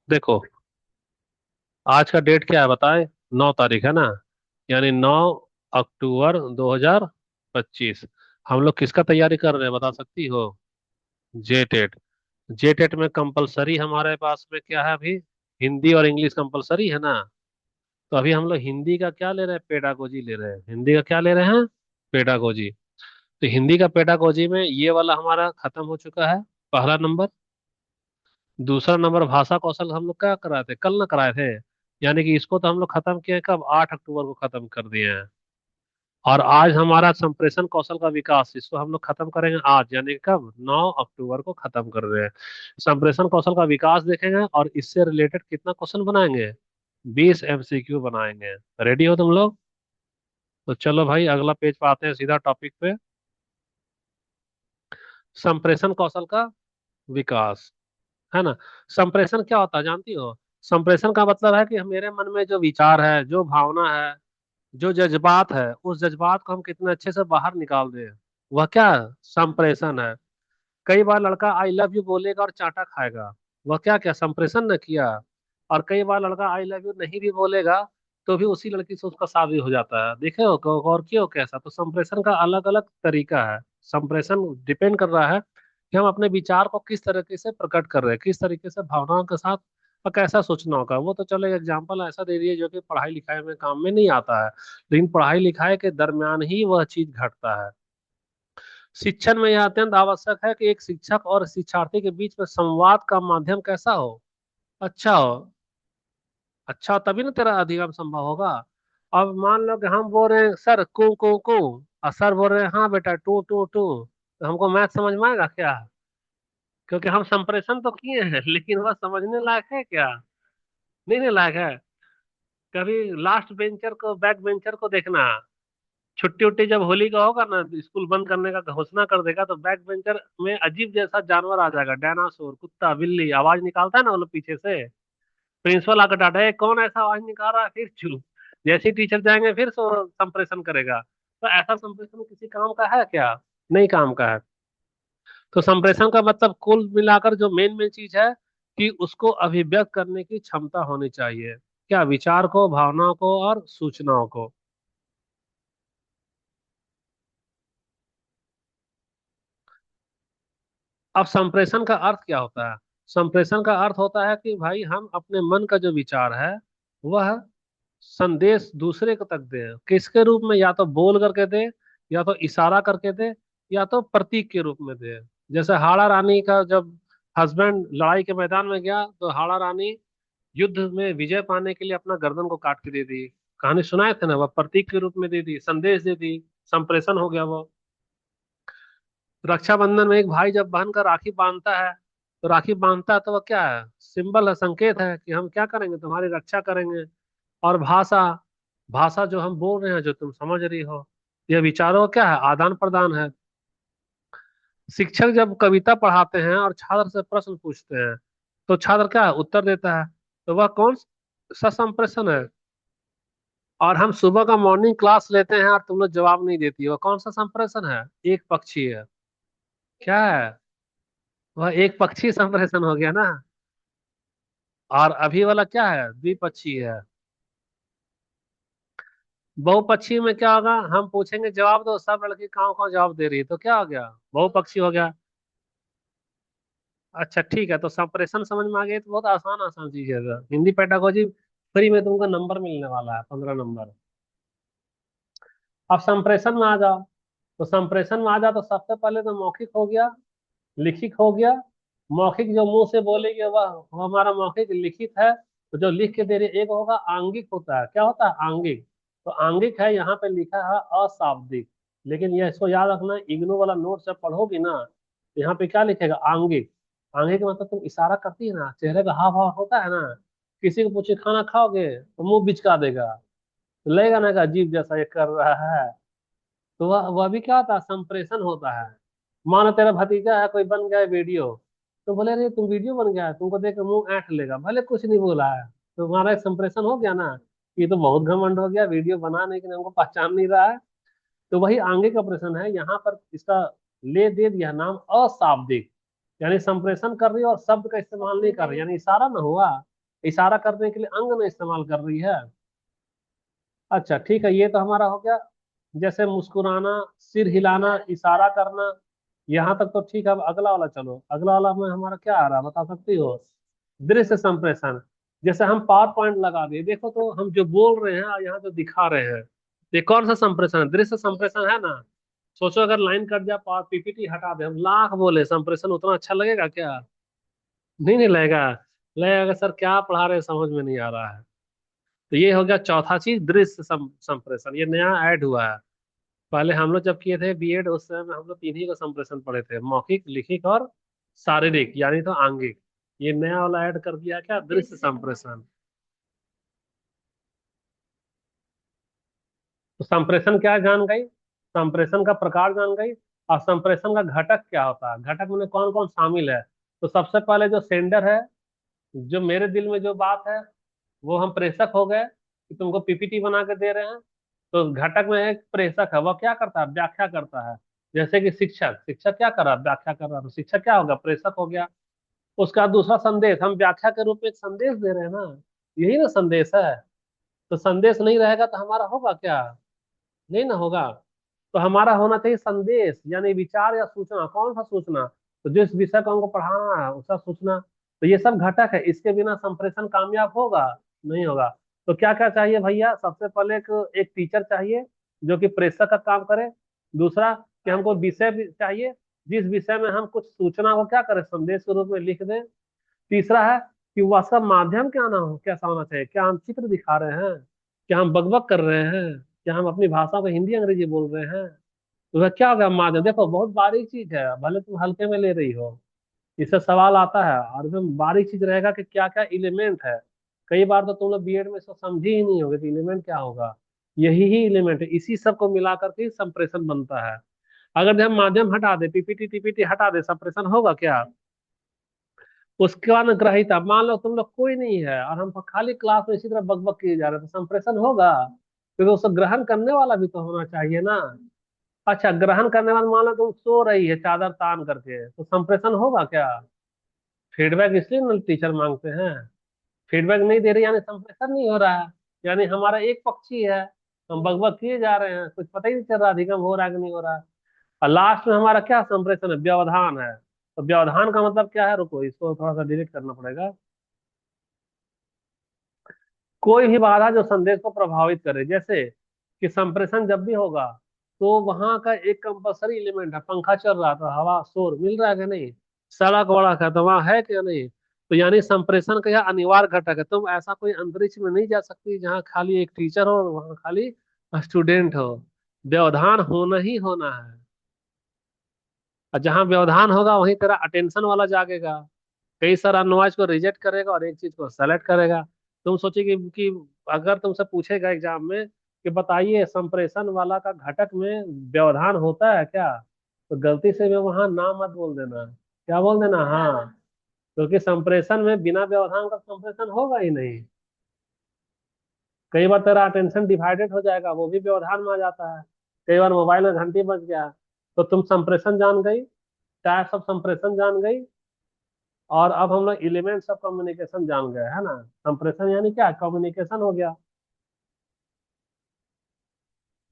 देखो, आज का डेट क्या है बताए? 9 तारीख है ना। यानी 9 अक्टूबर 2025। हम लोग किसका तैयारी कर रहे हैं बता सकती हो? जेटेट। जेटेट में कंपलसरी हमारे पास में क्या है अभी? हिंदी और इंग्लिश कंपलसरी है ना। तो अभी हम लोग हिंदी का क्या ले रहे हैं? पेडागोजी ले रहे हैं। हिंदी का क्या ले रहे हैं? पेडागोजी। तो हिंदी का पेडागोजी में ये वाला हमारा खत्म हो चुका है, पहला नंबर। दूसरा नंबर भाषा कौशल हम लोग क्या कराए थे? कल ना कराए थे। यानी कि इसको तो हम लोग खत्म किए कब? 8 अक्टूबर को खत्म कर दिए हैं। और आज हमारा संप्रेषण कौशल का विकास, इसको हम लोग खत्म करेंगे आज, यानी कि कब? 9 अक्टूबर को खत्म कर रहे हैं। संप्रेषण कौशल का विकास देखेंगे और इससे रिलेटेड कितना क्वेश्चन बनाएंगे? 20 MCQ बनाएंगे। रेडी हो तुम लोग? तो चलो भाई, अगला पेज पे आते हैं, सीधा टॉपिक पे। संप्रेषण कौशल का विकास, है ना। संप्रेषण क्या होता है जानती हो? संप्रेषण का मतलब है कि मेरे मन में जो विचार है, जो भावना है, जो जज्बात है, उस जज्बात को हम कितने अच्छे से बाहर निकाल दें, वह क्या है? संप्रेषण है। कई बार लड़का आई लव यू बोलेगा और चांटा खाएगा, वह क्या क्या संप्रेषण न किया। और कई बार लड़का आई लव यू नहीं भी बोलेगा, तो भी उसी लड़की से उसका शादी हो जाता है। देखे हो और क्यों कैसा? तो संप्रेषण का अलग अलग तरीका है। संप्रेषण डिपेंड कर रहा है कि हम अपने विचार को किस तरीके से प्रकट कर रहे हैं, किस तरीके से भावनाओं के साथ, और कैसा सोचना होगा। वो तो चलो एग्जाम्पल ऐसा दे दिए जो कि पढ़ाई लिखाई में काम में नहीं आता है, लेकिन पढ़ाई लिखाई के दरमियान ही वह चीज घटता है। शिक्षण में यह अत्यंत आवश्यक है कि एक शिक्षक और शिक्षार्थी के बीच में संवाद का माध्यम कैसा हो? अच्छा हो। अच्छा हो तभी ना तेरा अधिगम संभव होगा। अब मान लो कि हम बोल रहे हैं सर कू, और सर बोल रहे हैं हाँ बेटा टू टू टू, तो हमको मैथ समझ में आएगा क्या? क्योंकि हम संप्रेषण तो किए हैं, लेकिन वह समझने लायक है क्या? नहीं नहीं लायक है। कभी लास्ट बेंचर को बैक बेंचर को देखना, छुट्टी उट्टी जब होली का होगा ना, स्कूल बंद करने का घोषणा कर देगा, तो बैक बेंचर में अजीब जैसा जानवर आ जाएगा, डायनासोर, कुत्ता, बिल्ली, आवाज निकालता है ना वो लोग पीछे से। प्रिंसिपल आकर डांटा, "ए, कौन ऐसा आवाज निकाल रहा है?" फिर चुप। जैसे ही टीचर जाएंगे फिर संप्रेषण करेगा। तो ऐसा संप्रेषण किसी काम का है क्या? नहीं काम का है। तो संप्रेषण का मतलब कुल मिलाकर जो मेन मेन चीज है, कि उसको अभिव्यक्त करने की क्षमता होनी चाहिए। क्या? विचार को, भावनाओं को और सूचनाओं को। अब संप्रेषण का अर्थ क्या होता है? संप्रेषण का अर्थ होता है कि भाई हम अपने मन का जो विचार है, वह संदेश दूसरे को तक दे। किसके रूप में? या तो बोल करके दे, या तो इशारा करके दे, या तो प्रतीक के रूप में दे। जैसे हाड़ा रानी का जब हस्बैंड लड़ाई के मैदान में गया, तो हाड़ा रानी युद्ध में विजय पाने के लिए अपना गर्दन को काट के दे दी। कहानी सुनाए थे ना, वह प्रतीक के रूप में दे दी, संदेश दे दी। संप्रेषण हो गया वो। रक्षाबंधन में एक भाई जब बहन का राखी बांधता है, तो राखी बांधता है तो वह क्या है? सिंबल है, संकेत है कि हम क्या करेंगे, तुम्हारी रक्षा करेंगे। और भाषा, भाषा जो हम बोल रहे हैं, जो तुम समझ रही हो, यह विचारों का क्या है? आदान प्रदान है। शिक्षक जब कविता पढ़ाते हैं और छात्र से प्रश्न पूछते हैं, तो छात्र क्या है? उत्तर देता है। तो वह कौन सा संप्रेषण है? और हम सुबह का मॉर्निंग क्लास लेते हैं और तुम लोग जवाब नहीं देती हो, वह कौन सा संप्रेषण है? एक पक्षी है। क्या है? वह एक पक्षी संप्रेषण हो गया ना। और अभी वाला क्या है? द्विपक्षी है। बहुपक्षी में क्या होगा? हम पूछेंगे जवाब दो, सब लड़की काव काव जवाब दे रही है, तो क्या हो गया? बहुपक्षी हो गया। अच्छा ठीक है, तो संप्रेषण समझ में आ गई तो बहुत आसान आसान चीज है। हिंदी पेडागोजी फ्री में तुमको नंबर मिलने वाला है, 15 नंबर। अब संप्रेषण में आ जाओ। तो संप्रेषण में आ जाओ तो सबसे पहले तो मौखिक हो गया, लिखित हो गया। मौखिक जो मुंह से बोलेंगे वह हमारा मौखिक। लिखित है तो जो लिख के दे रहे, एक होगा आंगिक होता है। क्या होता है? आंगिक। तो आंगिक है, यहाँ पे लिखा है अशाब्दिक। लेकिन ये इसको याद रखना, इग्नू वाला नोट जब पढ़ोगी ना, तो यहाँ पे क्या लिखेगा? आंगिक। आंगिक मतलब तुम इशारा करती है ना, चेहरे का हाव भाव होता है ना। किसी को पूछे खाना खाओगे, तो मुंह बिचका देगा, तो लगेगा ना कि अजीब जैसा ये कर रहा है। तो वह भी क्या होता है? संप्रेषण होता है। मानो तेरा भतीजा है, कोई बन गया है वीडियो, तो बोले अरे तुम वीडियो बन गया है, तुमको देख के मुंह ऐंठ लेगा, भले कुछ नहीं बोला है। तो हमारा एक संप्रेषण हो गया ना। ये तो बहुत घमंड हो गया, वीडियो बना नहीं कि हमको पहचान नहीं रहा है। तो वही आंगिक ऑपरेशन है। यहाँ पर इसका ले दे दिया नाम अशाब्दिक। यानी संप्रेषण कर रही है और शब्द का इस्तेमाल नहीं कर रही, यानी इशारा ना हुआ। इशारा करने के लिए अंग न इस्तेमाल कर रही है। अच्छा ठीक है, ये तो हमारा हो गया। जैसे मुस्कुराना, सिर हिलाना, इशारा करना, यहाँ तक तो ठीक है। अब अगला वाला चलो, अगला वाला में हमारा क्या आ रहा है बता सकती हो? दृश्य संप्रेषण। जैसे हम पावर पॉइंट लगा दिए, देखो तो हम जो बोल रहे हैं और यहाँ जो दिखा रहे हैं, ये कौन सा संप्रेषण है? दृश्य संप्रेषण है ना। सोचो अगर लाइन कट जाए, पावर पीपीटी हटा दे, हम लाख बोले, संप्रेषण उतना अच्छा लगेगा क्या? नहीं, नहीं लगेगा। लगेगा सर क्या पढ़ा रहे हैं, समझ में नहीं आ रहा है। तो ये हो गया चौथा चीज, दृश्य संप्रेषण, ये नया ऐड हुआ है। पहले हम लोग जब किए थे बीएड, उस समय में हम लोग तीन ही को संप्रेषण पढ़े थे, मौखिक, लिखित और शारीरिक यानी तो आंगिक। ये नया वाला ऐड कर दिया क्या, दृश्य संप्रेषण। तो संप्रेषण क्या जान गई, संप्रेषण का प्रकार जान गई, और संप्रेषण का घटक क्या होता है, घटक में कौन कौन शामिल है। तो सबसे पहले जो सेंडर है, जो मेरे दिल में जो बात है, वो हम प्रेषक हो गए कि तुमको पीपीटी बना के दे रहे हैं। तो घटक में एक प्रेषक है, वह क्या करता है, व्याख्या करता है। जैसे कि शिक्षक, शिक्षक क्या कर रहा है, व्याख्या कर रहा है, तो शिक्षक क्या होगा, प्रेषक हो गया। उसका दूसरा संदेश, हम व्याख्या के रूप में एक संदेश दे रहे हैं ना, यही ना संदेश है। तो संदेश नहीं रहेगा तो हमारा होगा क्या, नहीं ना होगा। तो हमारा होना चाहिए संदेश, यानी विचार या सूचना। कौन सा सूचना, तो जिस विषय को हमको पढ़ाना है उसका सूचना। तो ये सब घटक है, इसके बिना संप्रेषण कामयाब होगा, नहीं होगा। तो क्या क्या चाहिए भैया, सबसे पहले एक टीचर चाहिए जो कि प्रेषक का काम करे। दूसरा कि हमको विषय भी चाहिए, जिस विषय में हम कुछ सूचना को क्या करें, संदेश के रूप में लिख दें। तीसरा है कि वह सब माध्यम क्या ना हो, कैसा होना चाहिए, क्या हम चित्र दिखा रहे हैं, क्या हम बकबक कर रहे हैं, क्या हम अपनी भाषा को हिंदी अंग्रेजी बोल रहे हैं। तो वह क्या होगा, माध्यम। देखो बहुत बारीक चीज है, भले तुम हल्के में ले रही हो, इससे सवाल आता है। और इसमें बारीक चीज रहेगा कि क्या क्या एलिमेंट है। कई बार तो तुम लोग बीएड में इसको समझे ही नहीं होगे कि एलिमेंट क्या होगा। यही ही एलिमेंट है, इसी सब को मिला करके ही संप्रेषण बनता है। अगर हम माध्यम हटा दे, पीपीटी टीपीटी हटा दे, संप्रेषण होगा क्या? उसके बाद में ग्रहिता, मान लो तुम लोग कोई नहीं है और हम खाली क्लास में इसी तरह बकबक किए जा रहे हैं, तो संप्रेषण होगा? क्योंकि उसको ग्रहण करने वाला भी तो होना चाहिए ना। अच्छा, ग्रहण करने वाला, मान लो तुम सो रही है चादर तान करके, तो संप्रेषण होगा क्या? फीडबैक इसलिए ना टीचर मांगते हैं। फीडबैक नहीं दे रही यानी संप्रेषण नहीं हो रहा है, यानी हमारा एक पक्षी है, हम बकबक किए जा रहे हैं, कुछ पता ही नहीं चल रहा अधिगम हो रहा है कि नहीं हो रहा है। और लास्ट में हमारा क्या संप्रेषण है, व्यवधान है। तो व्यवधान का मतलब क्या है, रुको इसको थोड़ा सा डिलीट करना पड़ेगा। कोई भी बाधा जो संदेश को प्रभावित करे, जैसे कि संप्रेषण जब भी होगा तो वहां का एक कंपलसरी एलिमेंट है, पंखा चल रहा था, हवा शोर मिल रहा है कि नहीं, सड़क वड़क है तो वहां है क्या, नहीं। तो यानी संप्रेषण का यह अनिवार्य घटक है। तुम ऐसा कोई अंतरिक्ष में नहीं जा सकती जहाँ खाली एक टीचर हो और वहाँ खाली स्टूडेंट हो। व्यवधान होना ही होना है। और जहाँ व्यवधान होगा वहीं तेरा अटेंशन वाला जागेगा, कई सारा नॉइज को रिजेक्ट करेगा और एक चीज को सेलेक्ट करेगा। तुम सोचिए कि अगर तुमसे पूछेगा एग्जाम में कि बताइए संप्रेषण वाला का घटक में व्यवधान होता है क्या, तो गलती से भी वहां ना मत बोल देना, क्या बोल देना, हाँ। क्योंकि संप्रेषण में बिना व्यवधान का संप्रेषण होगा ही नहीं। कई बार तेरा अटेंशन डिवाइडेड हो जाएगा, वो भी व्यवधान में आ जाता है। कई बार मोबाइल में घंटी बज गया। तो तुम संप्रेषण जान गई, टाइप्स ऑफ संप्रेषण जान गई, और अब हम लोग एलिमेंट्स ऑफ कम्युनिकेशन जान गए, है ना। संप्रेषण यानी क्या, कम्युनिकेशन हो गया।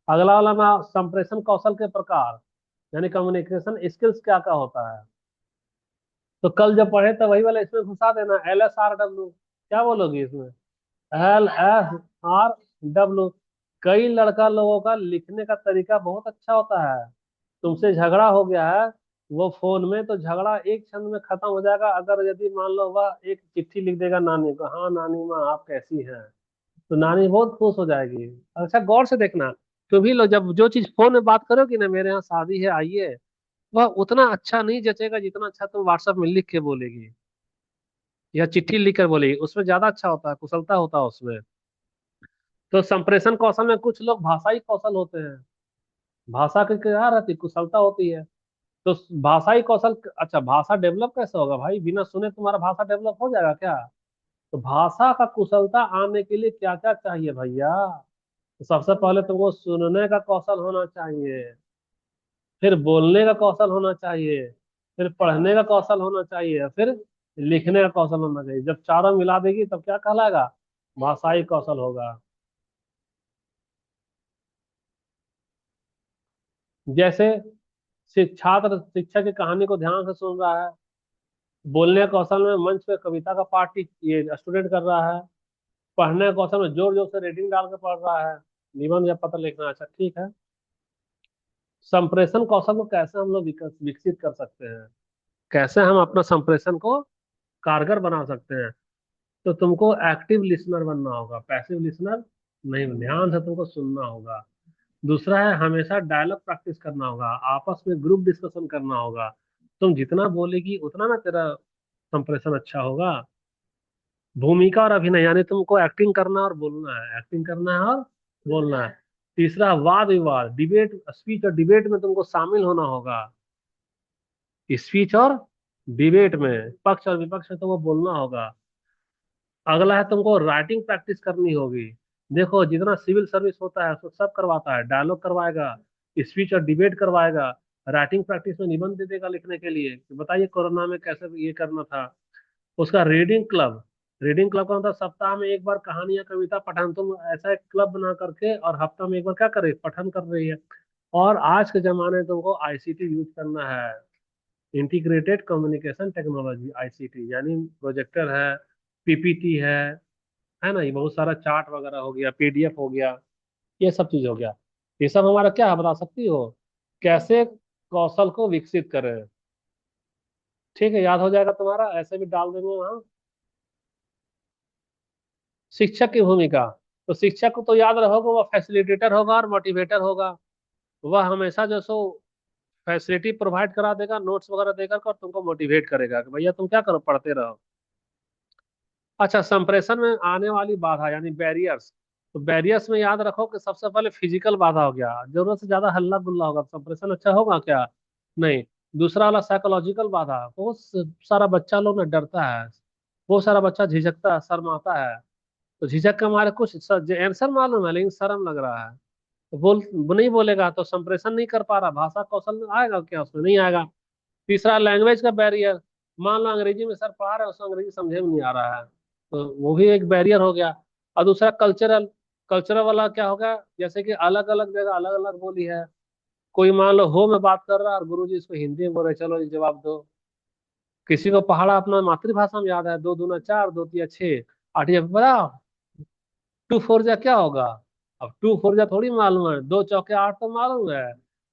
अगला वाला में संप्रेषण कौशल के प्रकार, यानी कम्युनिकेशन स्किल्स क्या क्या होता है। तो कल जब पढ़े तो वही वाला इसमें घुसा देना, LSRW। क्या बोलोगी इसमें, LSRW। कई लड़का लोगों का लिखने का तरीका बहुत अच्छा होता है। तुमसे झगड़ा हो गया है वो फोन में, तो झगड़ा एक क्षण में खत्म हो जाएगा अगर यदि मान लो वह एक चिट्ठी लिख देगा नानी को, हाँ नानी माँ आप कैसी हैं, तो नानी बहुत खुश हो जाएगी। अच्छा गौर से देखना, तो भी लोग जब जो चीज फोन में बात करोगी ना, मेरे यहाँ शादी है आइए, वह उतना अच्छा नहीं जचेगा जितना अच्छा तुम व्हाट्सएप में लिख के बोलेगी या चिट्ठी लिख कर बोलेगी, उसमें ज्यादा अच्छा होता है, कुशलता होता है उसमें। तो संप्रेषण कौशल में कुछ लोग भाषाई कौशल होते हैं, भाषा की क्या रहती है, कुशलता होती है। तो भाषाई कौशल, अच्छा भाषा डेवलप कैसे होगा भाई, बिना सुने तुम्हारा भाषा डेवलप हो जाएगा क्या? तो भाषा का कुशलता आने के लिए क्या क्या चाहिए भैया? तो सबसे पहले तुमको सुनने का कौशल होना चाहिए, फिर बोलने का कौशल होना चाहिए, फिर पढ़ने का कौशल होना चाहिए, फिर लिखने का कौशल होना चाहिए। जब चारों मिला देगी तब क्या कहलाएगा? भाषाई कौशल होगा। जैसे छात्र शिक्षक की कहानी को ध्यान से सुन रहा है। बोलने कौशल में मंच पे कविता का पाठ ये स्टूडेंट कर रहा है। पढ़ने कौशल में जोर जोर से रीडिंग डाल के पढ़ रहा है। निबंध या पत्र लिखना, अच्छा ठीक है। संप्रेषण कौशल को कैसे हम लोग विकसित कर सकते हैं? कैसे हम अपना संप्रेषण को कारगर बना सकते हैं? तो तुमको एक्टिव लिसनर बनना होगा, पैसिव लिसनर नहीं। ध्यान से तुमको सुनना होगा। दूसरा है हमेशा डायलॉग प्रैक्टिस करना होगा, आपस में ग्रुप डिस्कशन करना होगा। तुम जितना बोलेगी उतना ना तेरा संप्रेषण अच्छा होगा। भूमिका और अभिनय, यानी तुमको एक्टिंग करना और बोलना है, एक्टिंग करना है और बोलना है। तीसरा वाद विवाद, डिबेट, स्पीच और डिबेट में तुमको शामिल होना होगा। स्पीच और डिबेट में पक्ष और विपक्ष में तुमको बोलना होगा। अगला है तुमको राइटिंग प्रैक्टिस करनी होगी। देखो जितना सिविल सर्विस होता है उसको सब करवाता है, डायलॉग करवाएगा, स्पीच और डिबेट करवाएगा। राइटिंग प्रैक्टिस में निबंध दे देगा लिखने के लिए कि बताइए कोरोना में कैसे ये करना था। उसका रीडिंग क्लब, रीडिंग क्लब का मतलब सप्ताह में एक बार कहानी या कविता पठन। तुम ऐसा एक क्लब बना करके और हफ्ता में एक बार क्या करे, पठन कर रही है। और आज के जमाने में तुमको आईसीटी यूज करना है, इंटीग्रेटेड कम्युनिकेशन टेक्नोलॉजी, आईसीटी, यानी प्रोजेक्टर है, पीपीटी है ना, ये बहुत सारा चार्ट वगैरह हो गया, पीडीएफ हो गया, ये सब चीज हो गया। ये सब हमारा क्या है बता सकती हो? कैसे कौशल को विकसित करें। ठीक है, याद हो जाएगा तुम्हारा, ऐसे भी डाल देंगे वहाँ। शिक्षक की भूमिका, तो शिक्षक को तो याद रहोगे वह फैसिलिटेटर होगा और मोटिवेटर होगा। वह हमेशा जो सो फैसिलिटी प्रोवाइड करा देगा, नोट्स वगैरह देकर और तुमको मोटिवेट करेगा कि भैया तुम क्या करो, पढ़ते रहो। अच्छा, संप्रेषण में आने वाली बाधा यानी बैरियर्स। तो बैरियर्स में याद रखो कि सबसे पहले फिजिकल बाधा हो गया, जरूरत से ज्यादा हल्ला गुल्ला होगा तो संप्रेषण अच्छा होगा क्या? नहीं। दूसरा वाला साइकोलॉजिकल बाधा, बहुत सारा बच्चा लोग ना डरता है, बहुत सारा बच्चा झिझकता है, शर्माता है। तो झिझक के हमारे कुछ आंसर मालूम है लेकिन शर्म लग रहा है, तो वो नहीं बोलेगा तो संप्रेषण नहीं कर पा रहा, भाषा कौशल आएगा क्या उसमें? नहीं आएगा। तीसरा लैंग्वेज का बैरियर, मान लो अंग्रेजी में सर पढ़ा रहे हैं, उसको अंग्रेजी समझे में नहीं आ रहा है, तो वो भी एक बैरियर हो गया। और दूसरा कल्चरल, कल्चरल वाला क्या होगा, जैसे कि अलग अलग जगह अलग अलग बोली है। कोई मान लो हो में बात कर रहा है और गुरु जी इसको हिंदी में बोल रहे, चलो ये जवाब दो। किसी को पहाड़ा अपना मातृभाषा में याद है, दो दूना चार, दो तिया छह, आठ या बड़ा, टू फोर जा क्या होगा? अब टू फोर जा थोड़ी मालूम है, दो चौके आठ तो मालूम है।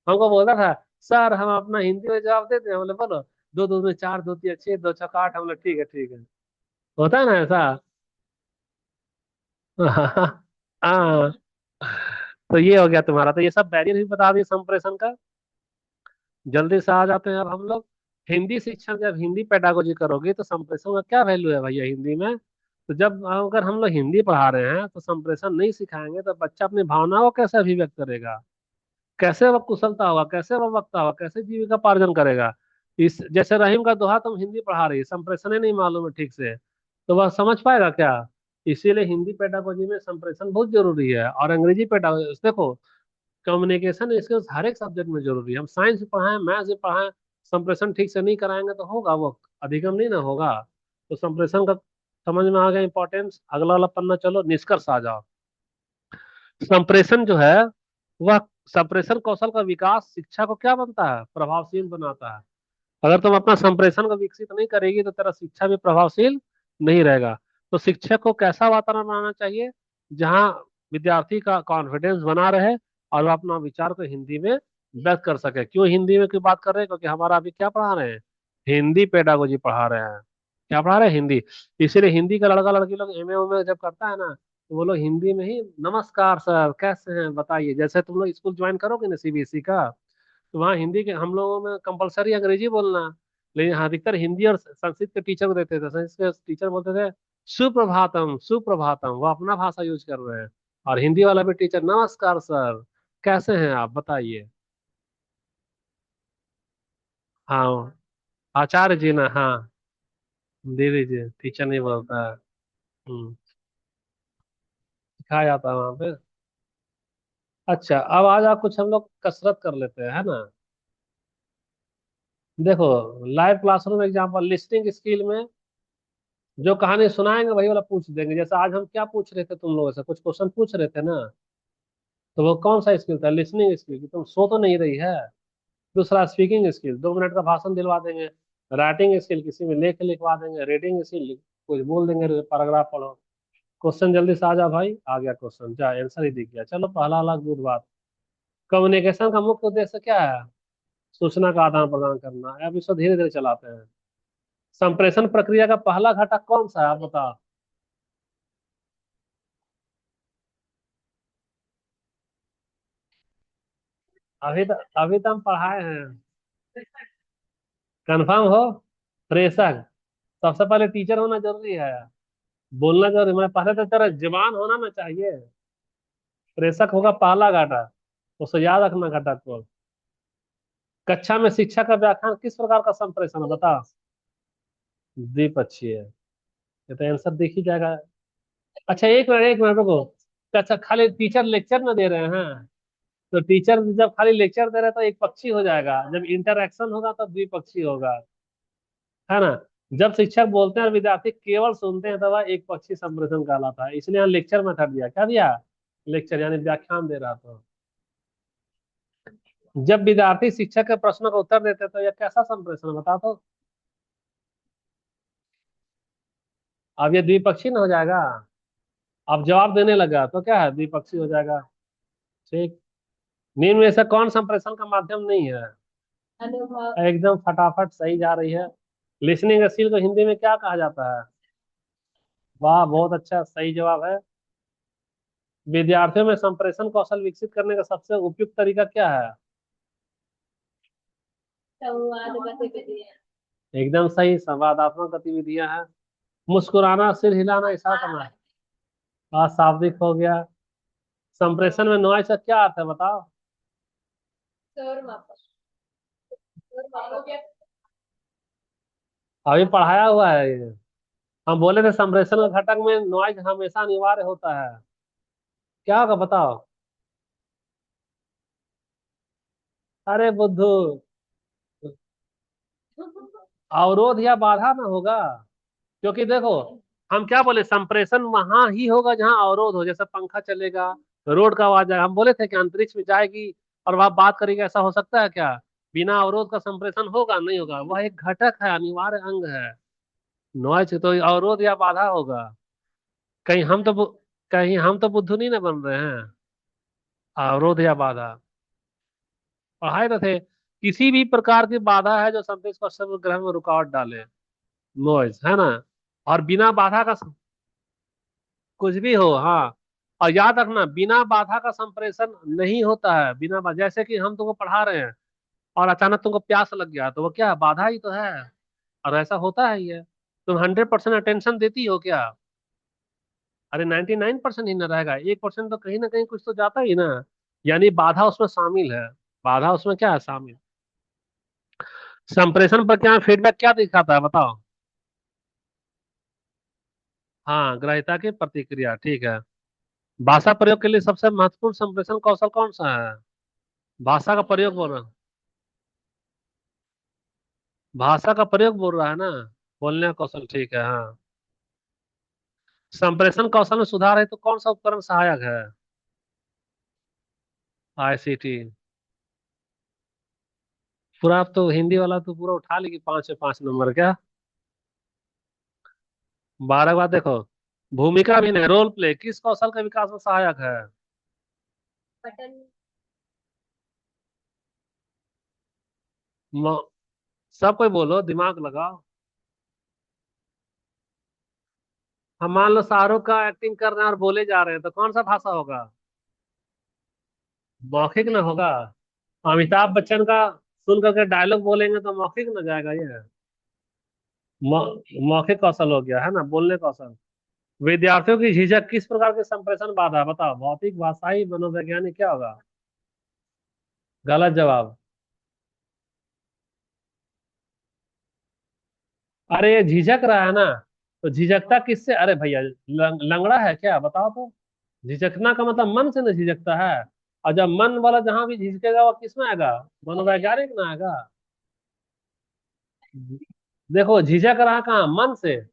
हमको बोला था सर हम अपना हिंदी में जवाब देते हैं, बोले बोलो। दो दो में चार, दो तिया छह, दो चौका आठ, हम बोले ठीक है ठीक है। होता है ना ऐसा। हाँ। तो ये हो गया तुम्हारा, तो ये सब बैरियर भी बता दिए संप्रेषण का। जल्दी से आ जाते हैं अब हम लोग। हिंदी शिक्षण, जब हिंदी पेडागोजी करोगे तो संप्रेषण का क्या वैल्यू है भैया हिंदी में? तो जब अगर हम लोग हिंदी पढ़ा रहे हैं तो संप्रेषण नहीं सिखाएंगे तो बच्चा अपनी भावनाओं को कैसे अभिव्यक्त करेगा? कैसे वह कुशलता होगा, कैसे वह वक्ता होगा, कैसे जीविका पार्जन करेगा? इस जैसे रहीम का दोहा तुम हिंदी पढ़ा रही है, संप्रेषण ही नहीं मालूम है ठीक से, तो वह समझ पाएगा क्या? इसीलिए हिंदी पेडागोजी में संप्रेषण बहुत जरूरी है। और अंग्रेजी पेडागोजी देखो, कम्युनिकेशन स्किल्स हर एक सब्जेक्ट में जरूरी है। हम साइंस भी पढ़ाएं, मैथ्स भी पढ़ाएं, संप्रेषण ठीक से नहीं कराएंगे तो होगा वो अधिगम नहीं ना होगा। तो संप्रेषण का समझ में आ गया इंपॉर्टेंस। अगला वाला पन्ना चलो, निष्कर्ष आ जाओ। संप्रेषण जो है वह, संप्रेषण कौशल का विकास शिक्षा को क्या बनता है, प्रभावशील बनाता है। अगर तुम अपना संप्रेषण को विकसित नहीं करेगी तो तेरा शिक्षा भी प्रभावशील नहीं रहेगा। तो शिक्षक को कैसा वातावरण बनाना चाहिए जहाँ विद्यार्थी का कॉन्फिडेंस बना रहे और वह अपना विचार को हिंदी में व्यक्त कर सके। क्यों हिंदी में क्यों बात कर रहे हैं? क्योंकि हमारा अभी क्या पढ़ा रहे हैं, हिंदी पेडागोजी पढ़ा रहे हैं। क्या पढ़ा रहे हैं, हिंदी। इसीलिए हिंदी का लड़का लड़की लोग एमए उमे जब करता है ना, तो वो लोग हिंदी में ही नमस्कार सर कैसे हैं बताइए। जैसे तुम लोग स्कूल ज्वाइन करोगे ना सीबीएसई का, तो वहाँ हिंदी के हम लोगों में कंपलसरी अंग्रेजी बोलना, लेकिन हाँ अधिकतर हिंदी और संस्कृत के टीचर को देते थे। संस्कृत के टीचर बोलते थे सुप्रभातम सुप्रभातम, वो अपना भाषा यूज कर रहे हैं। और हिंदी वाला भी टीचर नमस्कार सर कैसे हैं आप बताइए। हाँ, आचार्य जी ना, हाँ, दीदी जी, टीचर नहीं बोलता है। सिखाया जाता है वहाँ पे। अच्छा, अब आज आप कुछ हम लोग कसरत कर लेते हैं, है ना। देखो, live classroom example, listening skill में जो कहानी सुनाएंगे वही वाला पूछ देंगे। जैसे आज हम क्या पूछ रहे थे तुम लोगों से, कुछ क्वेश्चन पूछ रहे थे ना। तो वो कौन सा स्किल था? लिसनिंग स्किल, कि तुम सो तो नहीं रही है। दूसरा स्पीकिंग स्किल, 2 मिनट का भाषण दिलवा देंगे। राइटिंग स्किल, किसी में लेख लिखवा देंगे। रीडिंग स्किल, कुछ बोल देंगे, पैराग्राफ पढ़ो। क्वेश्चन जल्दी से आ जा भाई, आ गया क्वेश्चन, जा आंसर ही दिख गया। चलो, पहला अलग दूर बात। कम्युनिकेशन का मुख्य उद्देश्य क्या है? सूचना का आदान प्रदान करना है। अब इसको धीरे धीरे चलाते हैं। संप्रेषण प्रक्रिया का पहला घटक कौन सा है, आप बताओ। अभी तो हम पढ़ाए हैं। कंफर्म हो? प्रेषक। सबसे पहले टीचर होना जरूरी है। बोलना जरूरी, मैं पहले तो तेरा जवान होना ना चाहिए। प्रेषक होगा पहला घटक। उसको याद रखना घटक को। कक्षा में शिक्षा का व्याख्यान किस प्रकार का संप्रेषण है, बता। द्विपक्षीय। ये तो आंसर दिख ही जाएगा। अच्छा, एक मिनट रुको। अच्छा, खाली टीचर लेक्चर में दे रहे हैं। तो टीचर जब खाली लेक्चर दे रहे हैं तो एक पक्षी हो जाएगा, जब इंटरएक्शन होगा तो द्विपक्षी होगा। है ना? जब शिक्षक बोलते हैं और विद्यार्थी केवल सुनते हैं तो वह एक पक्षी संप्रेषण कहलाता है। इसलिए यहाँ लेक्चर मेथड दिया, क्या दिया? लेक्चर यानी व्याख्यान दे रहा था। जब विद्यार्थी शिक्षक के प्रश्नों का उत्तर देते तो यह कैसा संप्रेषण है, बता तो। अब ये द्विपक्षी न हो जाएगा? अब जवाब देने लगा तो क्या है, द्विपक्षी हो जाएगा। ठीक। निम्न में से कौन संप्रेषण का माध्यम नहीं है? अनुभव। एकदम फटाफट सही जा रही है। लिसनिंग स्किल को हिंदी में क्या कहा जाता है? वाह, बहुत अच्छा, सही जवाब है। विद्यार्थियों में संप्रेषण कौशल विकसित करने का सबसे उपयुक्त तरीका क्या है? संवाद गतिविधियां। एकदम सही, संवादात्मक गतिविधियां हैं। मुस्कुराना, सिर हिलाना, इशारा करना। शाब्दिक हो गया। संप्रेषण में नॉइज का क्या अर्थ है, बताओ। शोर मापक। शोर मापक। अभी पढ़ाया हुआ है ये। हम बोले थे संप्रेषण के घटक में नॉइज हमेशा अनिवार्य होता है। क्या होगा, बताओ। अरे बुद्धू, अवरोध या बाधा ना होगा। क्योंकि देखो, हम क्या बोले, संप्रेषण वहां ही होगा जहां अवरोध हो। जैसे पंखा चलेगा, रोड का आवाज आएगा। हम बोले थे कि अंतरिक्ष में जाएगी और वहां बात करेगी, ऐसा हो सकता है क्या? बिना अवरोध का संप्रेषण होगा? नहीं होगा। वह एक घटक है, अनिवार्य अंग है। नॉइज तो अवरोध या बाधा होगा। कहीं हम तो बु- कहीं हम तो बुद्धू नहीं ना बन रहे हैं। अवरोध या बाधा। पढ़ाए तो थे। किसी भी प्रकार की बाधा है जो संदेश को शब्द ग्रहण में रुकावट डाले। नॉइज है ना? और बिना बाधा का कुछ भी हो, हाँ। और याद रखना, बिना बाधा का संप्रेषण नहीं होता है। बिना बाधा, जैसे कि हम तुमको पढ़ा रहे हैं और अचानक तुमको प्यास लग गया, तो वो क्या है? बाधा ही तो है। और ऐसा होता है ये। तुम 100% अटेंशन देती हो क्या? अरे 99% ही ना रहेगा, 1% तो कहीं ना कहीं कुछ तो जाता ही ना। यानी बाधा उसमें शामिल है। बाधा उसमें क्या है, शामिल। संप्रेषण प्रक्रिया में फीडबैक क्या दिखाता है, बताओ। हाँ, ग्राह्यता की प्रतिक्रिया, ठीक है। भाषा प्रयोग के लिए सबसे महत्वपूर्ण संप्रेषण कौशल कौन सा है? भाषा का प्रयोग बोल रहा, भाषा का प्रयोग बोल रहा है ना। बोलने का कौशल, ठीक है, हाँ। संप्रेषण कौशल में सुधार है तो कौन सा उपकरण सहायक है? आईसीटी। पूरा आप तो हिंदी वाला तो पूरा उठा लेगी, 5 से 5 नंबर क्या। 12 बार देखो। भूमिका अभिनय, रोल प्ले किस कौशल के विकास में सहायक है? बटन। म- सब कोई बोलो, दिमाग लगाओ। हम मान लो शाहरुख का एक्टिंग कर रहे हैं और बोले जा रहे हैं, तो कौन सा भाषा होगा? मौखिक ना होगा। अमिताभ बच्चन का सुन करके डायलॉग बोलेंगे तो मौखिक ना जाएगा ये। मौखिक कौशल हो गया, है ना, बोलने कौशल। विद्यार्थियों की झिझक किस प्रकार के संप्रेषण बाधा है? बताओ, भौतिक, भाषाई, मनोवैज्ञानिक, क्या होगा? गलत जवाब। अरे ये झिझक रहा है ना। तो झिझकता किससे? अरे भैया, लंगड़ा है क्या, बताओ तो। झिझकना का मतलब मन से ना झिझकता है। और जब मन वाला जहां भी झिझकेगा वो किस में आएगा? मनोवैज्ञानिक में आएगा। देखो, झिझक रहा कहाँ, मन से।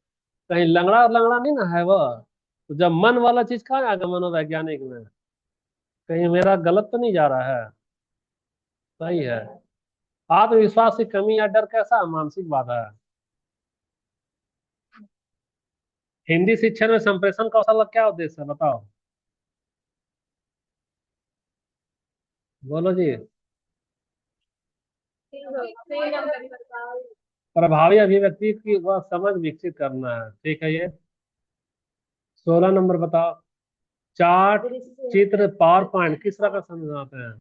कहीं लंगड़ा लंगड़ा नहीं ना है वो। तो जब मन वाला चीज कहाँ आएगा मनोवैज्ञानिक में? कहीं मेरा गलत तो नहीं जा रहा है? सही है। आत्मविश्वास की कमी या डर कैसा मानसिक बाधा है? हिंदी शिक्षण में संप्रेषण कौशल का क्या उद्देश्य है बताओ? बोलो जी। प्रभावी अभिव्यक्ति की वह समझ विकसित करना है, ठीक है ये। 16 नंबर बताओ। चार्ट, चित्र, पावर पॉइंट किस तरह का समझाते हैं?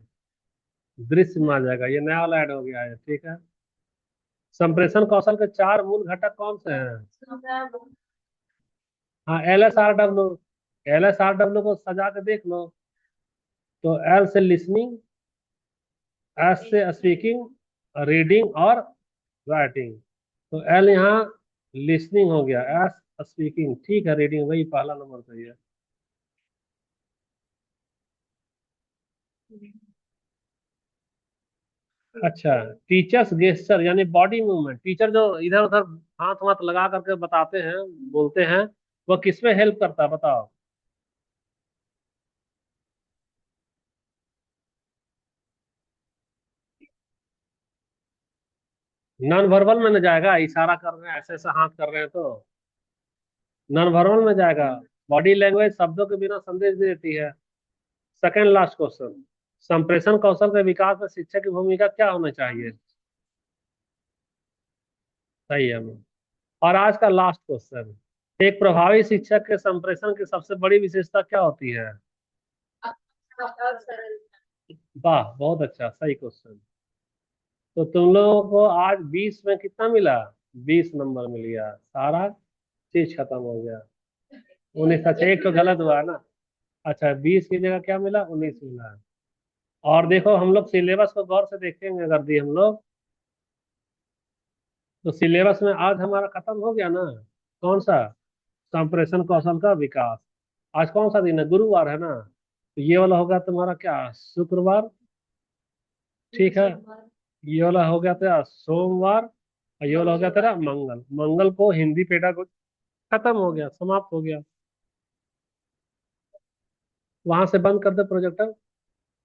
दृश्य में आ जाएगा, ये नया वाला ऐड हो गया है, ठीक है। संप्रेषण कौशल के चार मूल घटक कौन से हैं? हाँ, LSRW। LSRW को सजा के देख लो। तो L से लिसनिंग, S से स्पीकिंग, रीडिंग और राइटिंग। तो L यहाँ लिसनिंग हो गया, S स्पीकिंग, ठीक है, रीडिंग वही पहला नंबर सही है। अच्छा, टीचर्स गेस्चर यानी बॉडी मूवमेंट, टीचर जो इधर उधर हाथ वाथ लगा करके बताते हैं, बोलते हैं, वो किसमें हेल्प करता है बताओ? नॉन वर्बल में न जाएगा, इशारा कर रहे हैं, ऐसे ऐसे हाथ कर रहे हैं तो नॉन वर्बल में जाएगा। बॉडी लैंग्वेज शब्दों के बिना संदेश भी देती है। सेकंड लास्ट क्वेश्चन, संप्रेषण कौशल के विकास में शिक्षक की भूमिका क्या होना चाहिए? सही है। और आज का लास्ट क्वेश्चन, एक प्रभावी शिक्षक के संप्रेषण की सबसे बड़ी विशेषता क्या होती है? वाह, बहुत अच्छा, सही क्वेश्चन। तो तुम लोगों को आज 20 में कितना मिला? 20 नंबर मिल गया, सारा चीज खत्म हो गया। 19, अच्छा एक तो गलत हुआ है ना। अच्छा, 20 की जगह क्या मिला, 19 मिला। और देखो हम लोग सिलेबस को गौर से देखेंगे अगर दी हम लोग, तो सिलेबस में आज हमारा खत्म हो गया ना। कौन सा? संप्रेषण कौशल का विकास। आज कौन सा दिन है, गुरुवार है ना, तो ये वाला होगा तुम्हारा क्या, शुक्रवार, ठीक है। ये वाला हो गया तेरा सोमवार, और ये वाला हो गया तेरा मंगल। मंगल को हिंदी पेडागोजी खत्म हो गया, समाप्त हो गया। वहां से बंद कर दे प्रोजेक्टर।